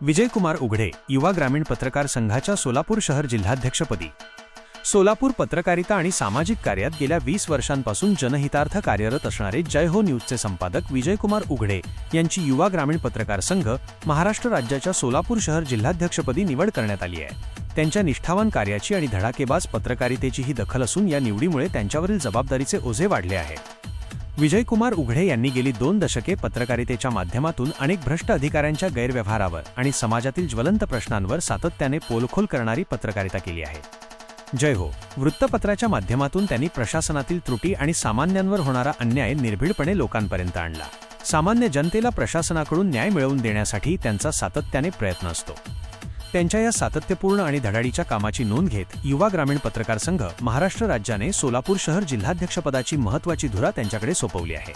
विजयकुमार उघडे, युवा ग्रामीण पत्रकार संघाच्या सोलापूर शहर जिल्हाध्यक्षपदी। सोलापूर पत्रकारिता आणि सामाजिक कार्यात गेल्या 20 वर्षांपासून जनहितार्थ कार्यरत असणारे जय हो न्यूजचे संपादक विजयकुमार उघडे यांची युवा ग्रामीण पत्रकार संघ महाराष्ट्र राज्याच्या सोलापूर शहर जिल्हाध्यक्षपदी निवड करण्यात आली आहे। त्यांच्या निष्ठावान कार्याची आणि धडाकेबाज पत्रकारितेची ही दखल असून या निवडीमुळे त्यांच्यावरील जबाबदारीचे ओझे वाढले आहे। विजयकुमार उघडे यांनी गेली 2 दशके पत्रकारितेच्या माध्यमातून अनेक भ्रष्ट अधिकाऱ्यांच्या गैरव्यवहारावर आणि समाजातील ज्वलंत प्रश्नांवर सातत्याने पोलखोल करणारी पत्रकारिता केली आहे। जय हो वृत्तपत्राच्या माध्यमातून त्यांनी प्रशासनातील त्रुटी आणि सामान्यांवर होणारा अन्याय निर्भीडपणे लोकांपर्यंत आणला। सामान्य जनतेला प्रशासनाकडून न्याय मिळवून देण्यासाठी त्यांचा सातत्याने प्रयत्न असतो। त्यांच्या या सातत्यपूर्ण आणि धडाडीच्या कामाची नोंद घेत युवा ग्रामीण पत्रकार संघ महाराष्ट्र राज्याने सोलापूर शहर जिल्हाध्यक्षपदाची महत्त्वाची धुरा त्यांच्याकडे सोपवली आहे।